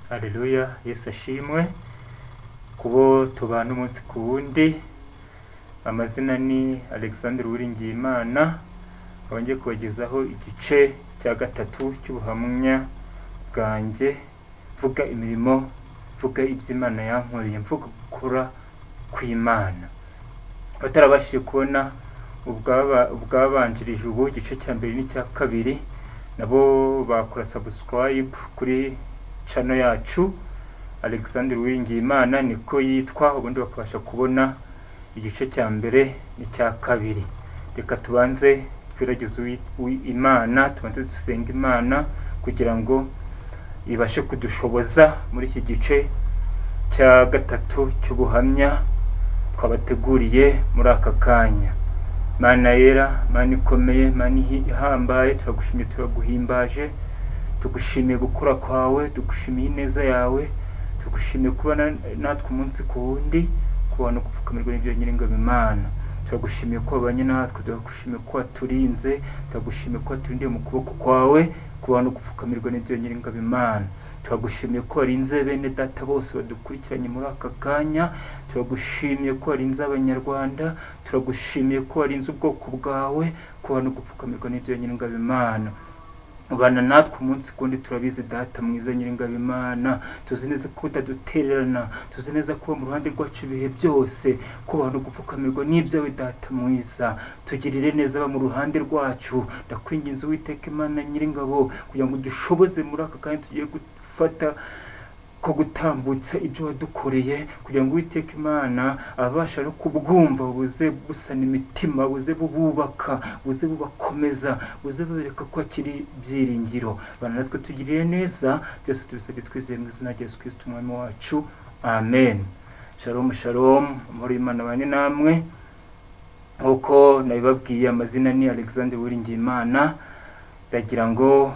Haleluya, Yesu ashimwe. Kubo tubana umunsi ku wundi. Amazina ni Alexander Uwiringiyimana. Abanje kubagezaho igice cya gatatu cy'ubuhamya bwanjye, vuga imirimo, vuga iby'Imana yankoreye, mvuga gukora kw'Imana. Batarabashije kubona ubwabanjirije ubu igice cya mbere n'icya kabiri, nabo bakora subscribe kuri channel yacu Alexander Uwiringiyimana niko yitwa, ubundi bakabasha kubona igice cya mbere n'icya kabiri. Reka tubanze twiragize Imana, tubanze dusenga Imana kugira ngo ibashe kudushoboza muri iki gice cya gatatu cy'ubuhamya twabateguriye muri aka kanya. Mana yera, Mana ikomeye, Mana ihambaye, turagushimiye, turaguhimbaje, tugushimiye gukora kwawe, tugushimiye ineza yawe, tugushimiye kuba natwe umunsi ku wundi, kuba no gupfukamirwa n'ibyo Nyiringabo Imana. Turagushimiye ko wabanye natwe, turagushimiye ko waturinze, turagushimiye ko waturindiye mu kuboko kwawe, kuba no gupfukamirwa n'ibyo Nyiringabo Imana. Turagushimiye ko warinze bene data bose badukurikiranye muri aka kanya, turagushimiye ko warinze Abanyarwanda, turagushimiye ko warinze ubwoko bwawe, kuba no gupfukamirwa n'ibyo Nyiringabo Imana. Ubana natwe umunsi kundi, turabizi data mwiza Nyiringabo Imana, tuzi neza ko utadutererana, tuzi neza ko mu ruhande rwacu ibihe byose, ko abantu gupfukamirwa n'ibyawe data mwiza. Tugirire neza aba mu ruhande rwacu, ndakwinginze Uwiteka Imana Nyiringabo, kugira ngo dushoboze muri aka kanya tugiye gufata ko gutambutsa ibyo wadukoreye, kugira ngo Uwiteka Imana abasha no kubwumva, buze busana imitima, buze bububaka, buze bubakomeza, buze bubereka ko akiri byiringiro. Bana natwe tugirire neza, byose tubisabye twizeye mu izina rya Yesu Kristo umwami wacu, amen. Shalom shalom, amahoro y'Imana abane namwe. Nk'uko nabibabwiye, amazina ni Alexander Uwiringiyimana. Ndagira ngo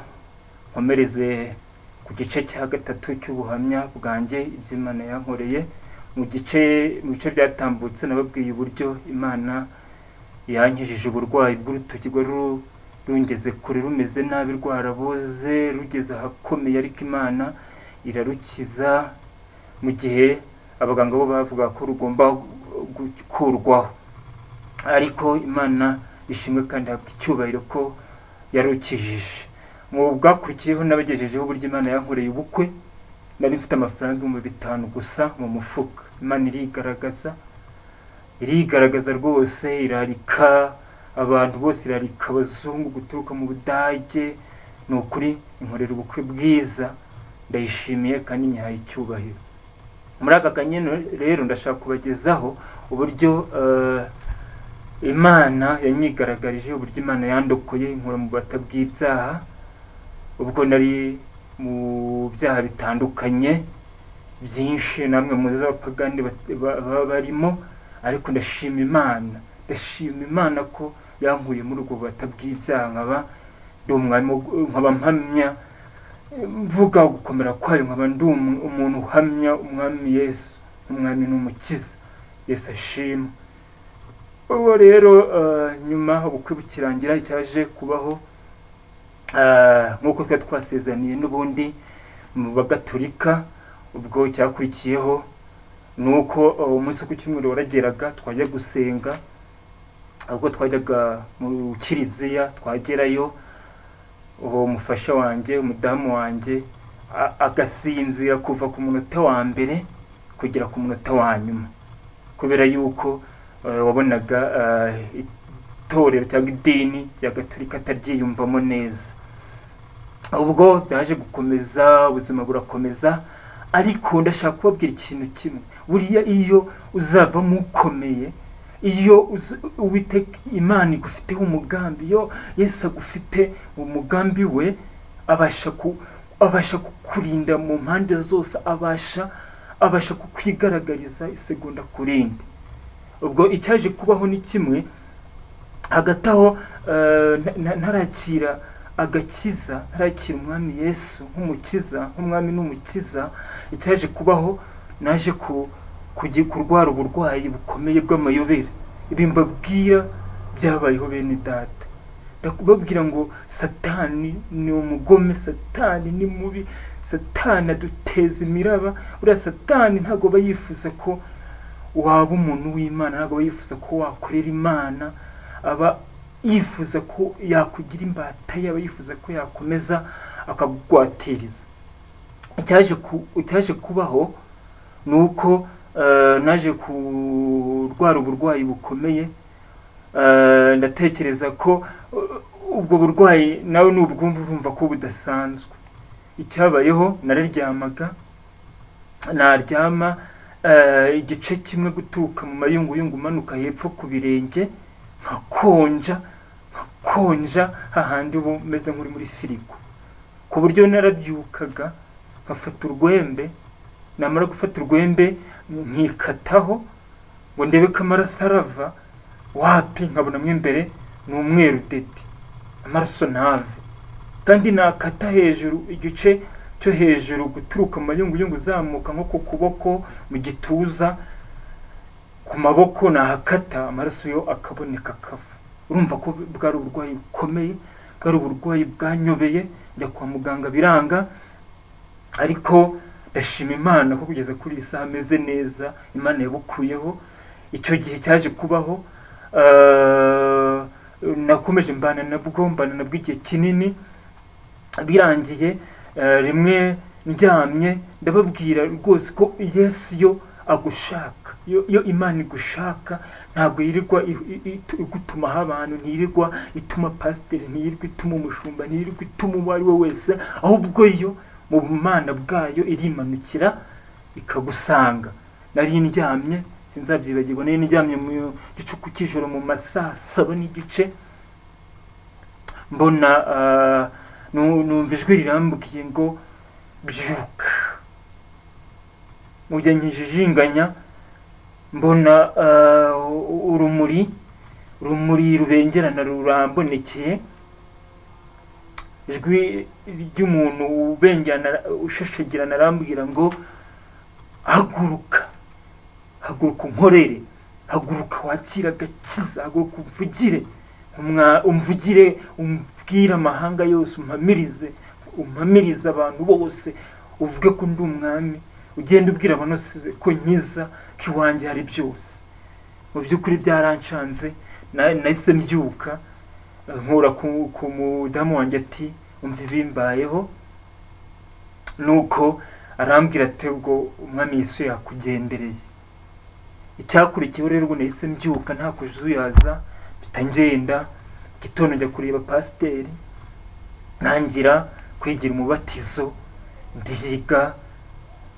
nkomereze ku gice cya gatatu cy'ubuhamya bwanjye iby'Imana yankoreye. Mu bice byatambutse nababwiye uburyo Imana yankijije uburwayi bw'urutoki rwari rungeze kure, rumeze nabi, rwaraboze, rugeze ahakomeye, ariko Imana irarukiza mu gihe abaganga bo bavuga ko rugomba gukurwaho. Ariko Imana ishimwe kandi habwa icyubahiro ko yarukijije. Mu bwakurikiyeho nabagejejeho uburyo Imana yankoreye ubukwe. Nari mfite amafaranga 5,000 gusa mu mufuka. Imana irigaragaza rwose, irarika abantu bose, irarika abazungu guturuka mu Budage. Ni ukuri inkorera ubukwe bwiza, ndayishimiye kandi nyihaye icyubahiro. Muri aka kanya rero ndashaka kubagezaho uburyo Imana yanyigaragarije, uburyo Imana yandokoye inkura mu bubata bw'ibyaha, ubwo nari mu byaha bitandukanye byinshi, namwe muzi abapagani barimo, ariko ndashima Imana ko yankuye muri ubwo bubata bw'ibyaha, nkaba mpamya mvuga gukomera kwayo, nkaba ndi umuntu uhamya umwami Yesu, umwami n'umukiza. Yesu ashimwe. Ubwo rero nyuma ubukwe bukirangira, cyaje kubaho nk'uko twari twasezaniye n'ubundi mu Bagatolika. Ubwo cyakurikiyeho nuko umunsi ku cyumweru warageraga, twajya gusenga. Ubwo twajyaga mu kiliziya, twagerayo uwo mufasha wanjye, umudamu wanjye agasinzira kuva ku munota wa mbere kugera ku munota wa nyuma, kubera yuko wabonaga itorero cyangwa idini rya Gatolika ataryiyumvamo neza. Ubwo byaje gukomeza, ubuzima burakomeza, ariko ndashaka kubabwira ikintu kimwe. Buriya iyo uzavamo ukomeye, iyo Uwiteka Imana igufiteho umugambi, iyo Yesu agufite umugambi we, abasha kukurinda mu mpande zose, abasha kukwigaragariza isegonda ku rindi. Ubwo icyaje kubaho ni kimwe. Hagati aho ntarakira agakiza, ntarakira umwami Yesu nk'umukiza, nk'umwami n'umukiza, icyaje kubaho, naje kurwara uburwayi bukomeye bw'amayobera. Ibi mbabwira byabayeho bene data. Ndakubabwira ngo Satani ni umugome, Satani ni mubi, Satani aduteza imiraba. Uriya Satani ntabwo aba yifuza ko waba umuntu w'Imana, ntabwo aba yifuza ko wakorera Imana, aba yifuza ko yakugira imbata ye, aba yifuza ko yakomeza akagwatiriza. Icyaje kubaho ni uko naje kurwara uburwayi bukomeye. Ndatekereza ko ubwo burwayi nawe n'ubwumva urumva ko budasanzwe. Icyabayeho naryama igice kimwe guturuka mu mayunguyungu umanuka hepfo ku birenge, nkakonja hahandi uba umeze nk'uri muri firigo, ku buryo narabyukaga nkafata urwembe, namara gufata urwembe nkikataho ngo ndebe ko amaraso arava, wapi nkabonamo imbere ni umweru dede, amaraso ntave. Kandi nakata hejuru, igice cyo hejuru guturuka mu mayunguyungu uzamuka nko ku kuboko, mu gituza, ku maboko nahakata, amaraso yo akaboneka akava. Urumva ko bwari uburwayi bukomeye, bwari uburwayi bwanyobeye, njya kwa muganga biranga, ariko ndashima Imana ko kugeza kuri iyi saha ameze neza, Imana yabukuyeho. Icyo gihe cyaje kubaho, nakomeje mbana nabwo igihe kinini. Birangiye rimwe ndyamye ndababwira rwose ko Yesu yo agushaka, yo Imana igushaka, ntabwo yirirwa igutumaho abantu, ntiyirirwa ituma pasiteri, ntiyirirwa ituma umushumba, ntiyirirwa ituma uwo ari we wese, ahubwo yo mu bumana bwayo irimanukira ikagusanga. Nari ndyamye, sinzabyibagirwa, nari ndyamye mu gicuku cy'ijoro mu masaa 7 n'igice, mbona numva ijwi rirambwiye ngo byuka. Mujya nkijijinganya, mbona urumuri rubengerana rurambonekeye, ijwi ry'umuntu ubengerana ushashagirana arambwira ngo haguruka unkorere, haguruka wakira agakiza, haguruka umvugire umbwire amahanga yose, umpamirize abantu bose, uvuge ko ndi umwami, ugende ubwira abantu ko nkiza, ko iwanjye hari byose. Mu by'ukuri byaranshanze, nahise mbyuka nkura ku mudamu wanjye ati umva ibimbayeho, nuko arambwira ati ubwo umwami Yesu yakugendereye. Icyakurikiyeho rero ubwo nahise mbyuka nta kujuyaza, ngenda gitondo njya kureba pasiteri, ntangira kwigira umubatizo, ndiga,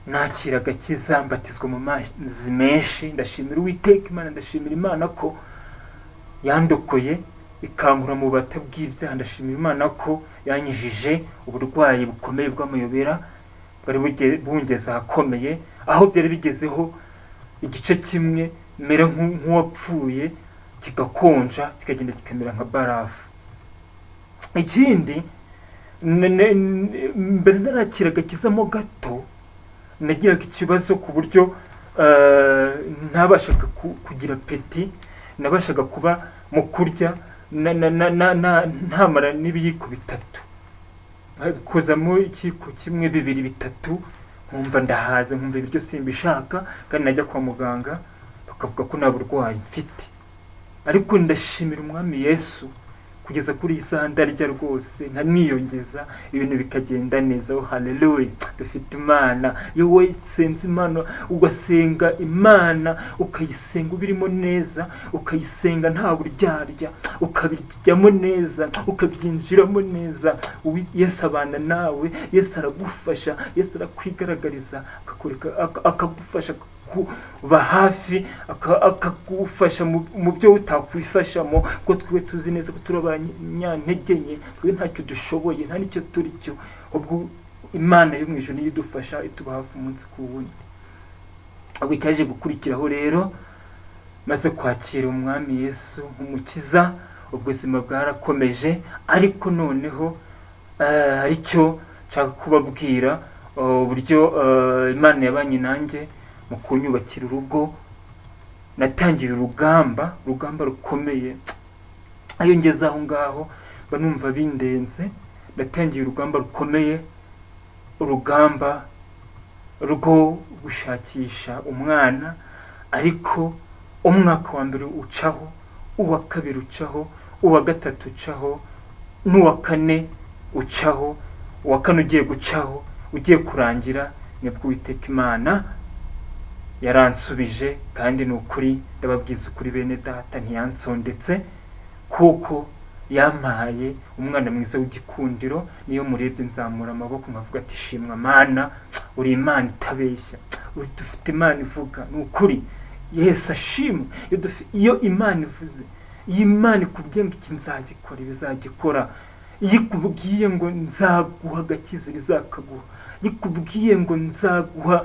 nakira agakiza, mbatizwa mu mazi menshi. Ndashimira Uwiteka Imana, ndashimira Imana ko yandokoye ikankura mu bubata bw'ibyaha, ndashimira Imana ko yanyijije uburwayi bukomeye bw'amayobera bwari bungeze ahakomeye, aho byari bigezeho igice kimwe mera nk'uwapfuye, kigakonja kikagenda kikamera nka barafu. Ikindi mbere narakira agakizamo gato, nagiraga ikibazo ku buryo ntabashaga kugira peti, nabashaga kuba mu kurya ntamara n'ibiyiko 3, kozamo ikiko kimwe 2 3, nkumva ndahaze, nkumva ibiryo simbishaka, kandi najya kwa muganga bakavuga ko nta burwayi mfite. Ariko ndashimira umwami Yesu, kugeza kuri isaha ndarya rwose nkaniyongeza, ibintu bikagenda neza. Haleluya, dufite Imana. Iyo wasenze Imana, ugasenga Imana, ukayisenga ubirimo neza, ukayisenga nta buryarya, ukabijyamo neza, ukabyinjiramo neza, Yesu abana nawe, Yesu aragufasha, Yesu arakwigaragariza, akagufasha kuba hafi, akagufasha mu byo utakwifashamo, ko twe tuzi neza ko turi abanyantege nke, twe ntacyo dushoboye, nta nicyo turi cyo. Ubwo Imana yo mu ijuru niyo idufasha, ituba hafi umunsi ku wundi. Ubwo icyaje gukurikiraho rero, maze kwakira umwami Yesu nk'umukiza, ubuzima bwarakomeje. Ariko noneho aricyo nshaka kubabwira, uburyo Imana yabanye nanjye mu kunyubakira urugo. Natangiye urugamba rukomeye, ayo ngeze aho ngaho banumva bindenze. Natangiye urugamba rukomeye urugamba rwo gushakisha umwana, ariko umwaka wa mbere ucaho, uwa kabiri ucaho, uwa gatatu ucaho, n'uwa kane ucaho, uwa kane ugiye gucaho, ugiye kurangira, nibwo Uwiteka Imana yaransubije. kandi ni ukuri, ndababwiza ukuri bene data, ntiyansondetse, kuko yampaye umwana mwiza w'igikundiro. niyo murebye nzamura amaboko nkavuga ati shimwa Mana, uri Imana itabeshya, dufite Imana ivuga. ni ukuri, Yesu ashimwe. iyo Imana ivuze, iyo Imana ikubwiye ngo iki nzagikora, bizagikora. iyo ikubwiye ngo nzaguha agakiza, bizakaguha. iyo ikubwiye ngo nzaguha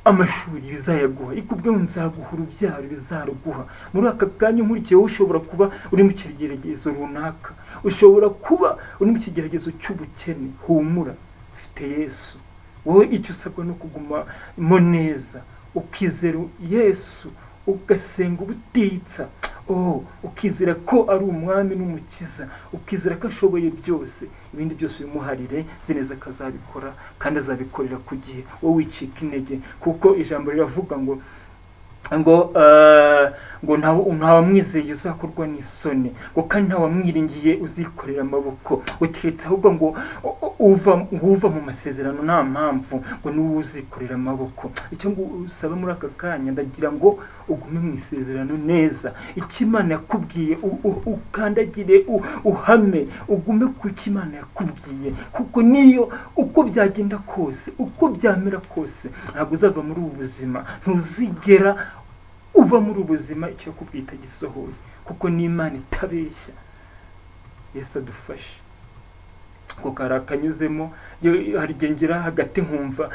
amashuri, bizayaguha. iyo ikubwiye ngo nzaguha urubyaro, bizaruguha. muri aka kanya nkurikiye, wowe ushobora kuba uri mu kigeragezo runaka, ushobora kuba uri mu kigeragezo cy'ubukene. humura, ufite Yesu. wowe icyo usabwa no kugumamo neza, ukizera Yesu, ugasenga ubutitsa, ukizera ko ari umwami n'umukiza, ukizera ko ashoboye byose. ibindi byose bimuharire, nzi neza ko azabikora, kandi azabikorera ku gihe. wowe wicika intege, kuko ijambo riravuga ngo ntawamwizeye uzakorwa n'isoni, ngo kandi ntawamwiringiye uzikorera amaboko. uteretse ahubwo ngo uva mu masezerano nta mpamvu, ngo niwe uzikorera amaboko. icyo usaba muri aka kanya, ndagira ngo ugume mu isezerano neza. icyo Imana yakubwiye ukandagire, uhame, ugume ku cyo Imana yakubwiye, kuko niyo uko byagenda kose, uko byamera kose, ntabwo uzava muri ubu buzima, ntuzigera uva muri ubuzima icyo yakubwiye itagisohoye, kuko ni Imana itabeshya. Yesu adufashe. kuko hari akanyuzemo, hari igihe ngera hagati nkumva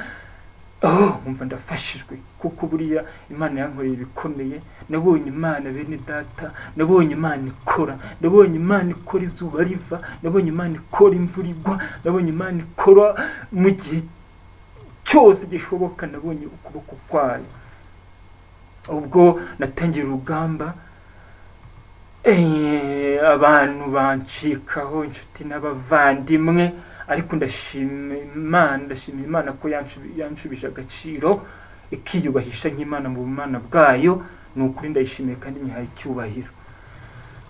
ndafashijwe, kuko buriya Imana yankoreye ibikomeye. nabonye Imana bene data, nabonye Imana ikora, nabonye Imana ikora izuba riva, nabonye Imana ikora imvura igwa, nabonye Imana ikora mu gihe cyose gishoboka, nabonye ukuboko kwayo. ubwo natangira urugamba, abantu bancikaho, inshuti n'abavandimwe, ariko ndashima Imana ko yanshubije agaciro, ikiyubahisha nk'Imana mu bumana bwayo. ni ukuri ndayishimiye kandi nyihaye icyubahiro.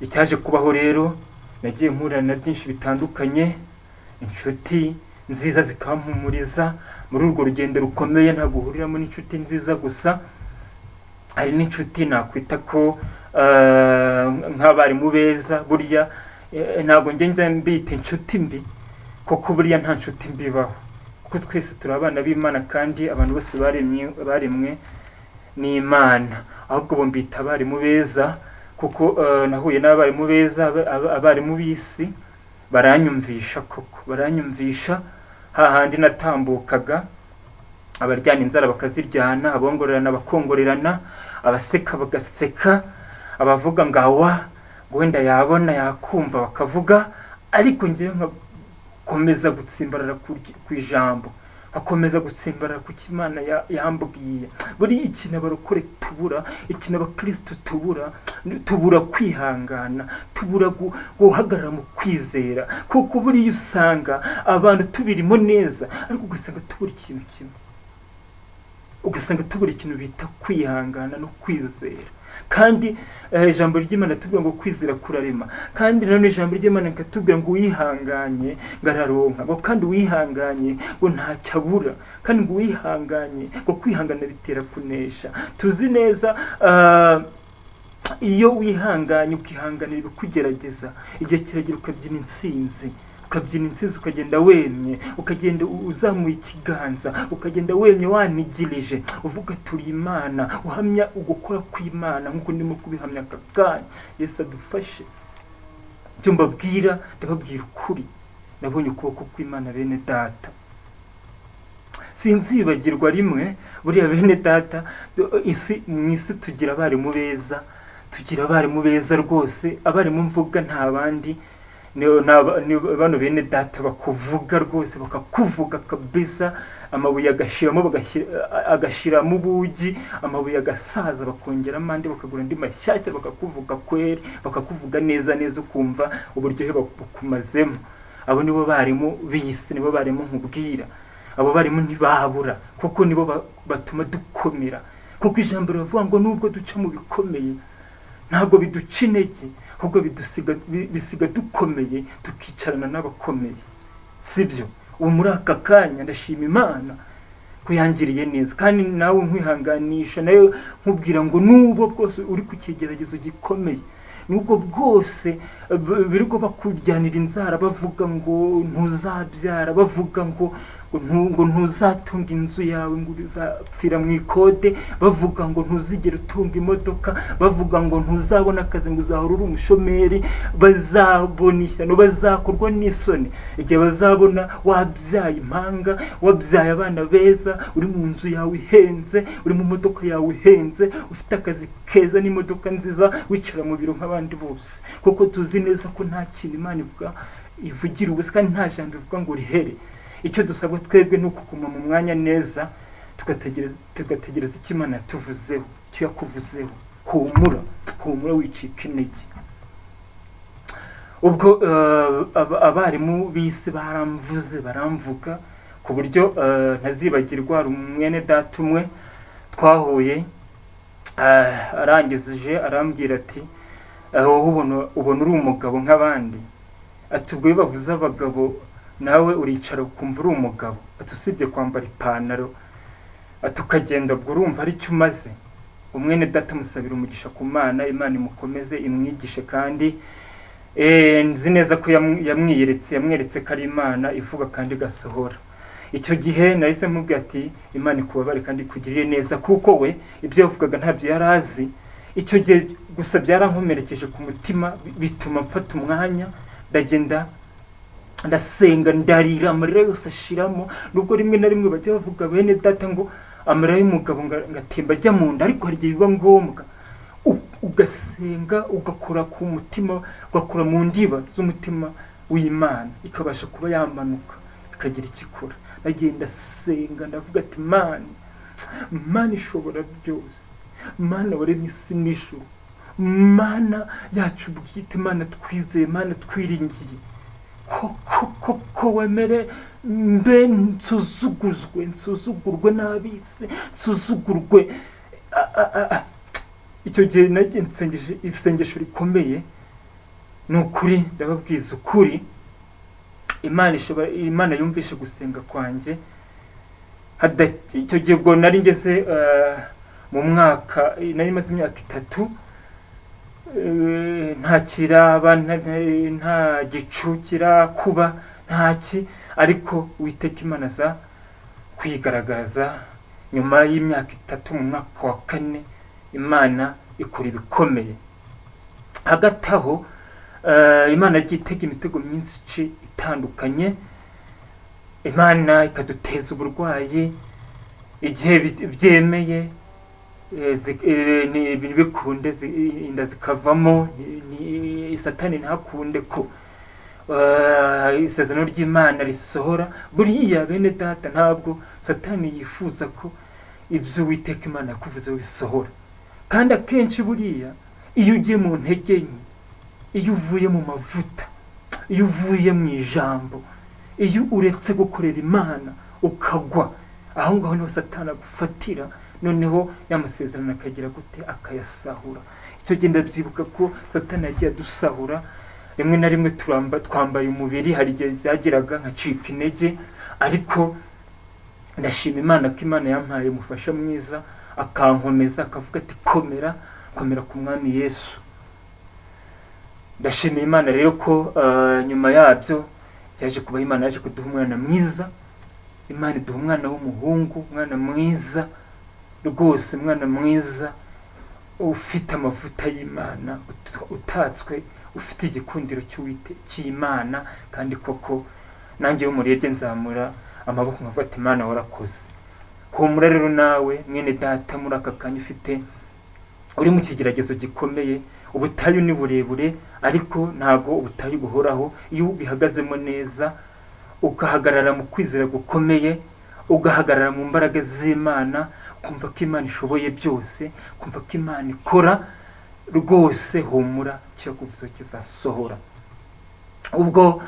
icyaje kubaho rero, nagiye mpura na byinshi bitandukanye, inshuti nziza zikampumuriza. muri urwo rugendo rukomeye ntabwo uhuriramo n'inshuti nziza gusa, hari n'inshuti nakwita ko nk'abarimu beza. burya ntabwo njya mbita inshuti mbi, kuko burya nta nshuti mbi ibaho, kuko twese turi abana b'Imana, kandi abantu bose baremwe n'Imana. ahubwo bo mbita abarimu beza, kuko nahuye n'abarimu beza, abarimu b'isi baranyumvisha, koko baranyumvisha. hahandi natambukaga, abaryana inzara bakaziryana, abongorerana bakongorerana, abaseka bagaseka, abavuga ngawa ngo wenda yabona yakumva bakavuga, ariko ngewe nkakomeza gutsimbarara ku ijambo, akomeza gutsimbarara ku Imana yambwiye. buri ikintu abarokore tubura, ikintu abakristo tubura kwihangana, tubura guhagarara mu kwizera, kuko buriya usanga abantu tubirimo neza, ariko ugasanga tubura ikintu kimwe, ugasanga tubura ikintu bita kwihangana no kwizera. kandi ijambo ry'Imana tubwira ngo kwizera kurarema, kandi none ijambo ry'Imana rikatubwira ngo wihanganye ngararonka, ngo kandi wihanganye ngo ntacyo abura, kandi ngo wihanganye ngo kwihangana bitera kunesha. tuzi neza iyo wihanganye ukihanganira ibikugerageza, igihe kiragera ukabyina intsinzi, ukagenda wemye, ukagenda uzamuye ikiganza, ukagenda wemye wanigirije, uvuga turi Imana, uhamya ugukora kw'Imana nk'uko ndimo kubihamya aka kanya. Yesu adufashe. byo mbabwira, ndababwira ukuri, nabonye ukuboko kw'Imana bene data. sinzibagirwa rimwe, buriya bene data, mu isi tugira abarimu beza, rwose. abarimu mvuga nta bandi ni bano bene data bakuvuga rwose, bakakuvuga kabisa, amabuye agashiramo ubugi, amabuye agasaza bakongeramo andi, bakagura andi mashyashya, bakakuvuga kweri, bakakuvuga neza ukumva uburyohe bakumazemo. abo nibo barimu b'isi, nibo barimu nkubwira. Abo barimu ntibabura kuko nibo batuma dukomera, kuko ijambo rivuga ngo nubwo duca mu bikomeye ntabwo biduca intege, ahubwo bisiga dukomeye, tukicarana n'abakomeye. Sibyo? Ubu muri aka kanya ndashima Imana ko yangiriye neza, kandi nawe nkwihanganisha, nayo nkubwira ngo nubwo bwose uri ku kigeragezo gikomeye, nubwo bwose birirwa bakujyanira inzara bavuga ngo ntuzabyara, bavuga ngo ntuzatunga inzu yawe, ngo uzapfira mu ikode, bavuga ngo ntuzigera utunga imodoka, bavuga ngo ntuzabona akazi, ngo uzahora uri umushomeri, bazabona ishyano, bazakorwa n'isoni igihe bazabona wabyaye impanga, wabyaye abana beza, uri mu nzu yawe ihenze, uri mu modoka yawe ihenze, ufite akazi keza n'imodoka nziza, wicara mu biro nk'abandi bose. Kuko tuzi neza ko nta kintu Imana ivugira ubusa, kandi nta jambo ivuga ngo rihere. Icyo dusabwa twebwe ni ukuguma mu mwanya neza, tugategereza icyo Imana yatuvuzeho, icyo yakuvuzeho. Humura wicika intege. Ubwo abarimu b'isi baramvuga ku buryo ntazibagirwa. Hari umwene data umwe twahuye, arangizije arambwira ati ubona uri umugabo nk'abandi. Ati ubwo iyo bavuze abagabo nawe uricara ukumva uri umugabo. Ati usibye kwambara ipantaro, ati ukagenda, ubwo urumva ari cyo umaze. Umwene data musabira umugisha ku Mana, Imana imukomeze imwigishe, kandi nzi neza ko yamweretse ko ari Imana ivuga kandi igasohora. Icyo gihe nahise mubwira ati Imana ikubabare kandi ikugirire neza, kuko we ibyo yavugaga ntabyo yari azi. Icyo gihe gusa byarankomerekeje ku mutima, bituma mfata umwanya ndagenda ndasenga, ndarira, amarira yose ashiramo. Nubwo rimwe na rimwe bajya bavuga bene data ngo amarira y'umugabo ngatemba ajya mu nda, ariko hari igihe biba ngombwa ugasenga, ugakora ku mutima, ugakora mu ndiba z'umutima w'Imana, ikabasha kuba yamanuka ikagira ikikora. Nagenda senga, ndavuga ati Mana ishobora byose, Mana waremye isi n'ijuru, Mana yacu bwite, Mana twizeye, Mana twiringiye, ko wemere mbe nsuzugurwe n'ab'isi, nsuzugurwe. Icyo gihe nagiye nsengeje isengesho rikomeye. Ni ukuri ndababwiza ukuri, Imana yumvishe gusenga kwanjye. Icyo gihe ubwo nari ngeze mu mwaka, nari maze imyaka 3, nta kiraba, nta gicu kirakuba, ntaki, ariko Uwiteka Imana aza kwigaragaza nyuma y'imyaka 3. Mu mwaka wa 4 Imana ikora ibikomeye. Hagati aho Imana yagiye itega imitego myinshi itandukanye. Imana ikaduteza uburwayi igihe byemeye, bikunde inda zikavamo, Satani ntakunde ko isezerano ry'Imana risohora. Buriya bene data, ntabwo Satani yifuza ko ibyo Uwiteka Imana yakuvuze bisohora. Kandi akenshi buriya iyo ugiye mu ntege nke, iyo uvuye mu mavuta, iyo uvuye mu ijambo, iyo uretse gukorera Imana ukagwa, aho ngaho niho Satani agufatira, noneho yamasezerano akagira gute, akayasahura. Icyo gihe ndabyibuka ko Satani yagiye adusahura. Rimwe na rimwe twambaye umubiri, hari igihe byagiraga nkacika intege, ariko ndashima Imana ko Imana yampaye umufasha mwiza, akankomeza, akavuga ati komera ku Mwami Yesu. Ndashima Imana rero ko nyuma yabyo byaje kuba Imana yaje kuduha umwana mwiza. Imana iduha umwana w'umuhungu, umwana mwiza rwose, umwana mwiza ufite amavuta y'Imana, utatswe, ufite igikundiro cy'Imana. Kandi koko nanjye iyo murebye nzamura amaboko nkavuga ati Imana warakoze. Humura rero nawe mwene data, muri aka kanya uri mu kigeragezo gikomeye. Ubutayu ni burebure, ariko ntabwo ubutayu buhoraho. Iyo bihagazemo neza, ugahagarara mu kwizera gukomeye, ugahagarara mu mbaraga z'Imana, kumva ko Imana ishoboye byose, kumva ko Imana ikora rwose, humura, icyo yakuvuze kizasohora. ubwo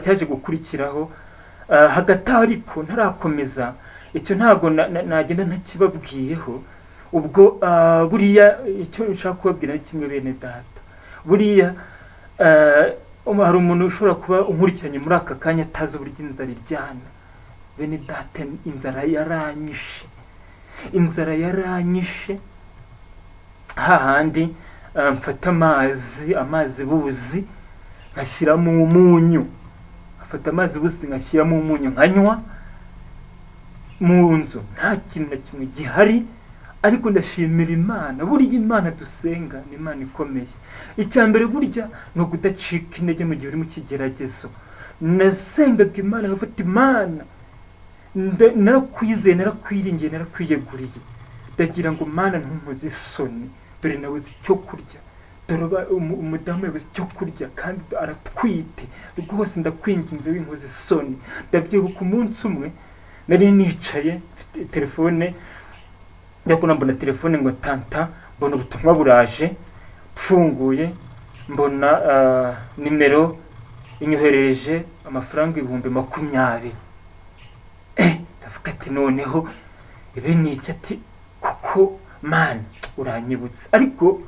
cyaje gukurikiraho hagati aho ariko ntarakomeza icyo ntabwo nagenda ntakibabwiyeho. ubwo buriya icyo nshaka kubabwira kimwe bene data, buriya hari umuntu ushobora kuba unkurikiranye muri aka kanya atazi uburyo inzara iryana. Bene data, inzara yaranyishe hahandi mfata amazi buzi nkashyiramo umunyu, nkanywa mu nzu, nta kintu na kimwe gihari. Ariko ndashimira Imana, buriya Imana dusenga ni Imana ikomeye. Icya mbere burya ni ukudacika intege mu gihe uri mu kigeragezo. Nasengaga Imana ngafata Imana, narakwizeye, narakwiringiye, narakwiyeguriye, ndagira ngo Mana ntunkoze isoni, dore nabuze icyo kurya, dore umudamu yabuze icyo kurya kandi aratwite, rwose ndakwinginze winkoze isoni. Ndabyibuka umunsi umwe nari nicaye mfite telefone, ndakuna mbona telefone ngo tanta, mbona ubutumwa buraje, pfunguye mbona nimero inyohereje amafaranga 20,000. Ndavuga ati noneho ibe ni iki, ati kuko Mana uranyibutse. Ariko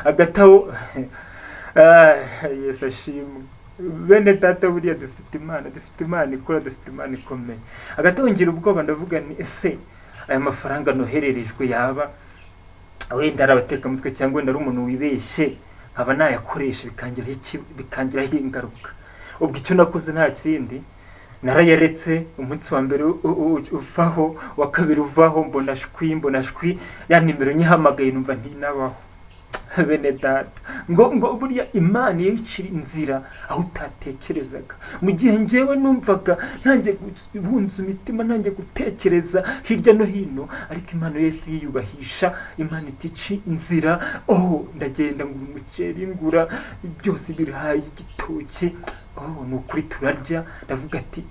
agataho Yesu ashimwe. Bene data, buriya dufite Imana ikora, dufite Imana ikomeye. Agataho ngira ubwoba, ndavuga ni ese aya mafaranga nohererejwe yaba wenda ari abatekamutwe cyangwa wenda ari umuntu wibeshye nkaba nayakoresha bikangiraho ingaruka. Ubwo icyo nakoze nta kindi, narayaretse. Umunsi wa mbere uvaho, wa kabiri uvaho, mbona shwi ya nimero nyihamagaye numva ntinabaho. Bene data, ngo buriya Imana yicira inzira aho utatekerezaga. Mu gihe njyewe numvaga ntangiye guhunza imitima, ntangiye gutekereza hirya no hino, ariko Imana yose yiyubahisha. Imana itici inzira. Ndagenda ngura umuceri, ngura byose, birahaye, igitoki, ni ukuri turarya. Ndavuga ati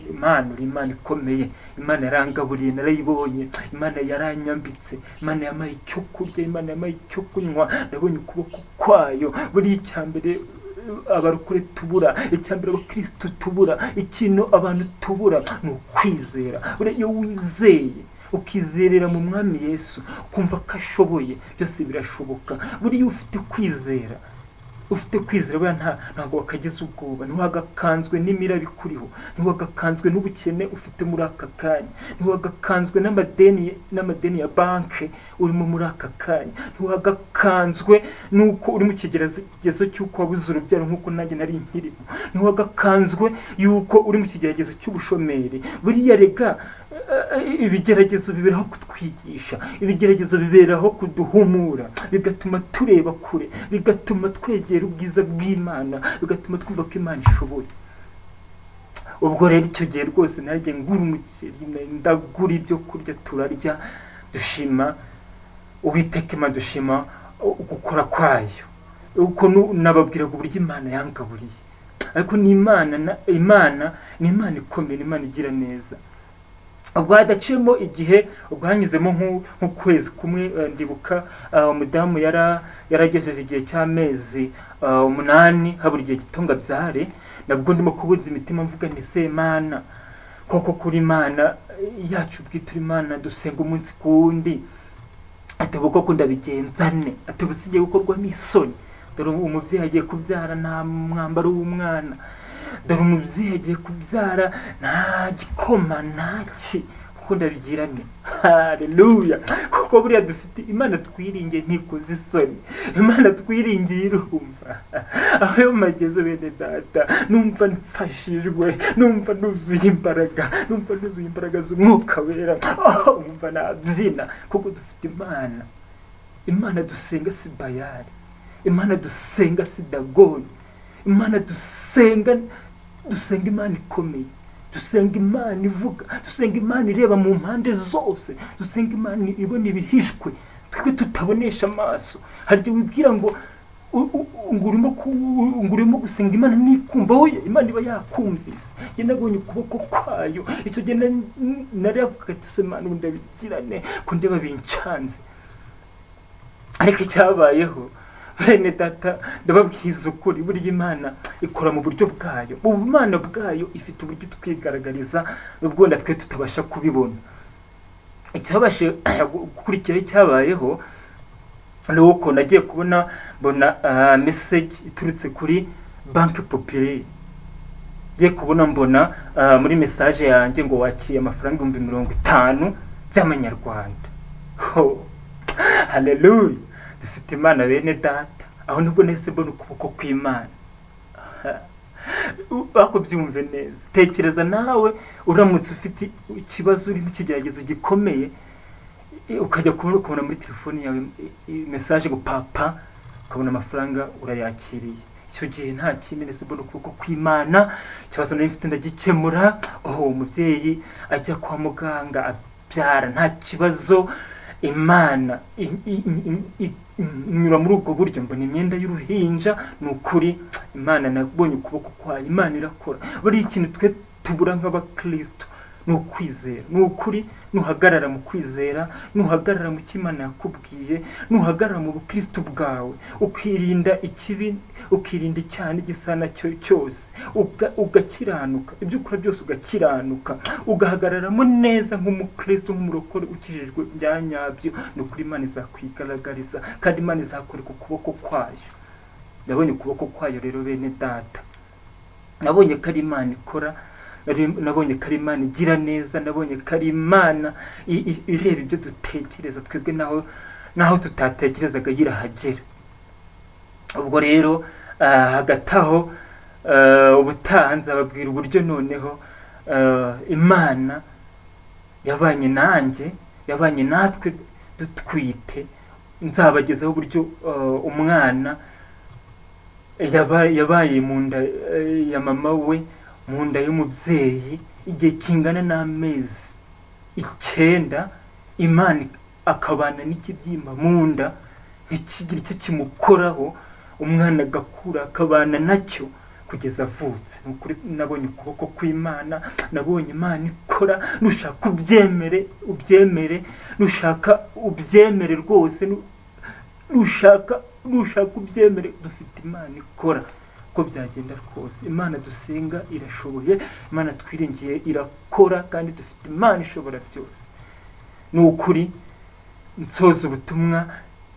Imana uri Imana ikomeye, Imana yarangaburiye, narayibonye, Imana yaranyambitse, Imana yamaye icyo kurya, Imana yamaye icyo kunywa, nabonye ukuboko kwayo. Buri icyambere abarukure tubura, icyambere abakristo tubura, ikintu abantu tubura ni ukwizera. Buri iyo wizeye ukizerera mu Mwami Yesu, kumva ko ashoboye, byose birashoboka. Buri iyo ufite kwizera buriya ntabwo wakagize ubwoba, ntiwagakanzwe n'imiraba ikuriho, ntiwagakanzwe n'ubukene ufite muri aka kanya, ntiwagakanzwe n'amadeni ya banki urimo muri aka kanya, ntiwagakanzwe n'uko uri mu kigeragezo cy'uko wabuze urubyaro nk'uko nanjye nari nkirimo, ntiwagakanzwe y'uko uri mu kigeragezo cy'ubushomeri. Buriya rega ibigeragezo biberaho kutwigisha, ibigeragezo biberaho kuduhumura, bigatuma tureba kure, bigatuma twegera ubwiza bw'Imana, bigatuma twumva ko Imana ishoboye. Ubwo rero icyo gihe rwose nagiye ngura umuceri, ndagura ibyo kurya, turarya, dushima Uwiteka Imana, dushima gukora kwayo. Uko nababwiraga uburyo Imana yangaburiye. Ariko ni Imana ni Imana ikomeye, Imana igira neza. Ubwo hadaciyemo igihe, ubwo hanyuzemo nk'ukwezi kumwe, ndibuka umudamu yaragejeje igihe cy'amezi 8, habura igihe gito ngo abyare. Nabwo ndimo kubuza imitima mvuga nti se Mana, koko kuri Imana yacu bwite, Imana dusenga umunsi ku wundi, ati koko ndabigenzane, ati busigiye gukorwamo isoni. Dore umubyeyi agiye kubyara nta mwambaro w'umwana, dore umubyeyi agiye kubyara nta gikoma, ntaki, kuko ndabigirane. Haleluya! Kuko buriya dufite Imana twiringiye ntikoze isoni, Imana twiringiye irumva. Aho yo magezo bene data, numva mfashijwe, numva nuzuye imbaraga z'Umwuka Wera, numva nabyina, kuko dufite Imana dusenga si Bayali, Imana dusenga si Dagoni, Imana dusenga Imana ikomeye, dusenga Imana ivuga, dusenga Imana ireba mu mpande zose, dusenga Imana ibona ibihishwe twe tutabonesha amaso. Hari igihe wibwira ngo urimo gusenga Imana nikumva, oya, Imana iba yakumvise. Njye nabonye ukuboko kwayo. Icyo gihe naravuga ati se Mana, ndabigirane ko ndeba bincanze. Ariko icyabayeho, bene data ndababwiza ukuri, burya Imana ikora mu buryo bwayo, mu bumana bwayo ifite uburyo twigaragariza nubwo wenda twe tutabasha kubibona. Icyabashe gukurikiraho cyabayeho ni uko nagiye kubona mbona message iturutse kuri Banque Populaire, ye kubona mbona muri message yanjye ngo wakiriye amafaranga 50,000 by'amanyarwanda. Haleluya, dufite Imana bene data. Aho nibwo nese mbona ukuboko kw'Imana. Ako byumve neza, tekereza nawe uramutse ufite ikibazo uri mu kigeragezo gikomeye, ukajya kubona muri telefoni yawe message ngo papa, ukabona amafaranga urayakiriye. Icyo gihe nta kindi nese mbona ukuboko kw'Imana, ikibazo nari mfite ndagikemura. Umubyeyi ajya kwa muganga abyara nta kibazo, Imana inyura muri ubwo buryo. Mbona imyenda y'uruhinja, ni ukuri Imana nabonye ukuboko kwayo. Imana irakora. Buri ikintu twe tubura nk'abakristo ni ukwizera. Ni ukuri nuhagarara mu kwizera, nuhagarara mu cy'Imana yakubwiye, nuhagarara mu bukristo bwawe, ukirinda ikibi, ukirinda icyane gisana cyo cyose, ugakiranuka, ibyo ukora byose ugakiranuka, ugahagararamo neza nk'umukristo, nk'umurokore ukijijwe bya nyabyo, ni ukuri Imana izakwigaragariza kandi Imana izakoreka ukuboko kwayo. Nabonye ukuboko kwayo rero bene data, nabonye ko ari Imana ikora, nabonye ko ari Imana igira neza, nabonye ko ari Imana ireba ibyo dutekereza twebwe naho tutatekerezaga yirahagera. Ubwo rero hagataho ubutaha nzababwira uburyo noneho Imana yabanye nanjye, yabanye natwe dutwite. Nzabagezaho uburyo umwana yabaye mu nda ya mama we, mu nda y'umubyeyi igihe kingana n'amezi 9, Imana akabana n'ikibyimba mu nda ntikigira icyo kimukoraho, umwana agakura akabana nacyo kugeza avutse. Ni ukuri nabonye ukuboko kw'Imana, nabonye Imana ikora. Nushaka ubyemere, nushaka ubyemere rwose, nushaka ubyemere. Dufite Imana ikora ko byagenda rwose. Imana dusenga irashoboye, Imana twiringiye irakora, kandi dufite Imana ishobora byose. Ni ukuri nsoza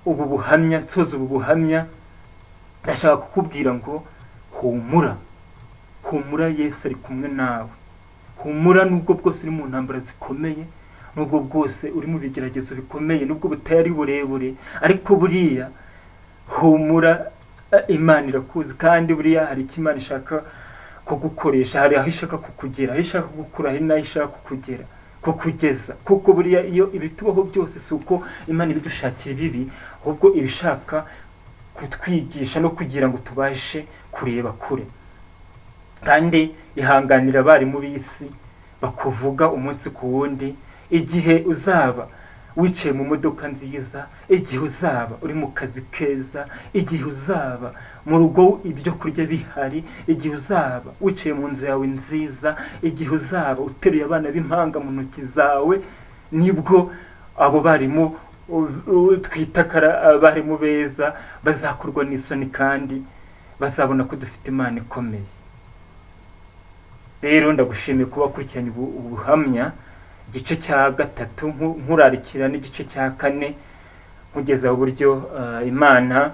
ubu buhamya ndashaka kukubwira ngo humura, Yesu ari kumwe nawe. Humura nubwo bwose uri mu ntambara zikomeye, nubwo bwose uri mu bigeragezo bikomeye, nubwo butari burebure, ariko buriya humura, Imana irakuzi. kandi buriya hari icyo Imana ishaka kugukoresha, hari aho ishaka kukugera, aho ishaka kugukura, hari n'aho ishaka kukugeza. Kuko buriya iyo ibitubaho byose si uko Imana ibidushakira ibibi, ahubwo ibishaka kutwigisha no kugira ngo tubashe kureba kure. Kandi ihanganira abarimu b'isi bakuvuga umunsi ku wundi, igihe uzaba wicaye mu modoka nziza, igihe uzaba uri mu kazi keza, igihe uzaba mu rugo ibyo kurya bihari, igihe uzaba wicaye mu nzu yawe nziza, igihe uzaba uteruye abana b'impanga mu ntoki zawe, nibwo abo barimu twita abarimu beza bazakorwa n'isoni, kandi bazabona ko dufite Imana ikomeye. Rero ndagushimiye kuba ukurikiranye ubuhamya, igice cya 3 nkurarikira n'igice cya 4, kugeza uburyo Imana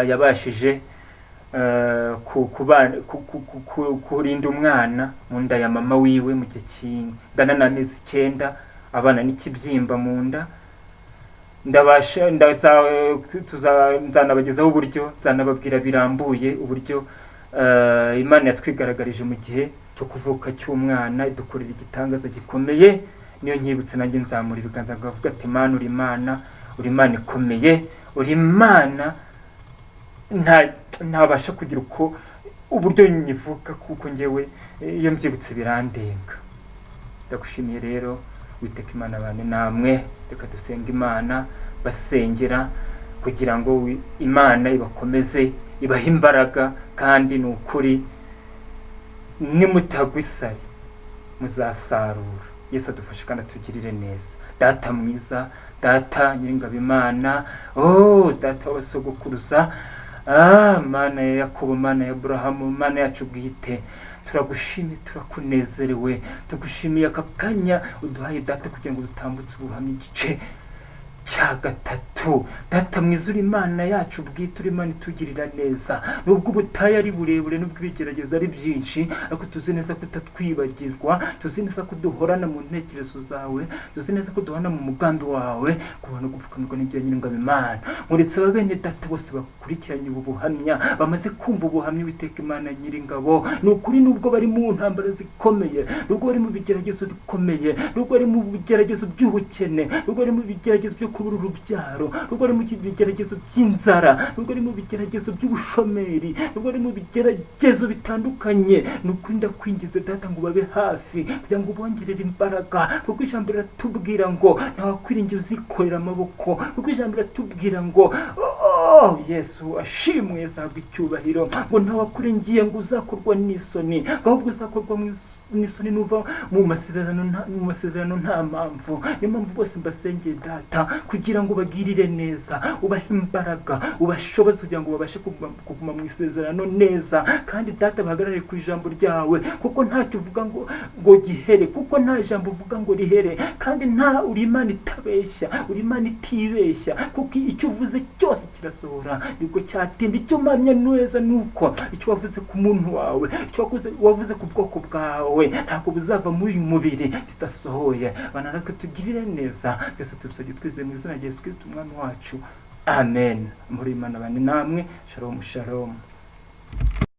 yabashije kurinda umwana mu nda ya mama wiwe mu gihe kingana n'amezi 9, abana n'ikibyimba mu nda. Nzanabagezaho uburyo, nzanababwira birambuye uburyo Imana yatwigaragarije mu gihe cyo kuvuka cy'umwana, idukorera igitangaza gikomeye. Niyo nkibutse nanjye nzamura ibiganza ngavuga ati Imana uri Imana, uri Imana ikomeye, uri Imana ntabasha kugira uko uburyo nyivuga, kuko ngewe iyo mbyibutse birandenga. Ndagushimiye rero, witeka Imana bane namwe. Reka dusenga Imana basengera kugira ngo Imana ibakomeze, ibaha imbaraga, kandi ni ukuri nimutagwa isari muzasarura. Yesu adufashe kandi atugirire neza. Data mwiza, data Nyiringabimana, oh data w'abasogokuruza, Mana ya Yakobo, Mana ya Aburahamu, Mana yacu bwite, turagushimiye, turakunezerewe, tugushimiye aka kanya uduhaye data kugira ngo dutambutse ubuhamya igice cya gatatu. Data mwiza, uri Imana yacu bwite, uri Imana itugirira neza, nubwo ubutayu ari burebure, nubwo ibigerageza ari byinshi, ariko tuzi neza ko utatwibagirwa, tuzi neza ko duhorana mu ntekerezo zawe, tuzi neza ko duhorana mu mugambi wawe, kubona gupfukamirwa n'ibya Nyiringabimana. Muretse bene data bose bakurikiranye ubu buhamya, bamaze kumva ubuhamya Uwiteka Imana Nyiringabo, ni ukuri nubwo bari mu ntambara zikomeye, nubwo bari mu bigeragezo bikomeye, nubwo bari mu bigeragezo by'ubukene, nubwo bari mu bigeragezo byo kubura urubyaro, nubwo ari mu bigeragezo by'inzara, nubwo ari mu bigeragezo by'ubushomeri, nubwo ari mu bigeragezo bitandukanye, ni ukuri ndakwingiza data ngo babe hafi kugira ngo ubongerere imbaraga, kuko ijambo riratubwira ngo ntawakwiringira uzikorera amaboko, kuko ijambo riratubwira ngo Yesu ashimwe, ahabwe icyubahiro, ngo ntawakwiringiye ngo uzakorwa n'isoni, ahubwo uzakorwa n'isoni nuva mu masezerano nta mpamvu. Niyo mpamvu bose mbasengeye data kugira ngo bagirire neza, ubahe imbaraga, ubashoboze kugira ngo babashe kuguma mu isezerano neza, kandi data bahagarare ku ijambo ryawe, kuko ntacyo uvuga ngo gihere, kuko nta jambo uvuga ngo rihere, kandi uri Imana itabeshya, uri Imana itibeshya, kuko icyo uvuze cyose kirasohora, nibwo cyatinda. Icyo mpamya neza nuko icyo wavuze ku muntu wawe, icyo wavuze ku bwoko bwawe, ntabwo buzava muri uyu mubiri bidasohoye. Banaraka tugirire neza, byose tubisabye twizeye mu izina rya Yesu Kristo umwami wacu, amen. Muri Imana bane namwe, shalom shalom.